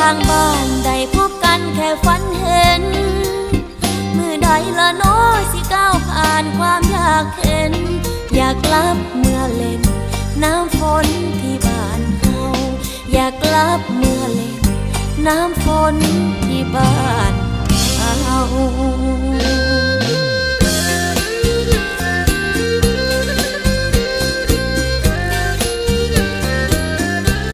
างบ้านได้พบกันแค่ฝันเห็นมือใดละน้อสิก้าวผ่านความอยากเห็นอยากกลับเมื่อเล่นน้ำฝนที่บ้านเฮาอยากกลับเมื่อเล่นน้ำฝนที่บ้านเฮา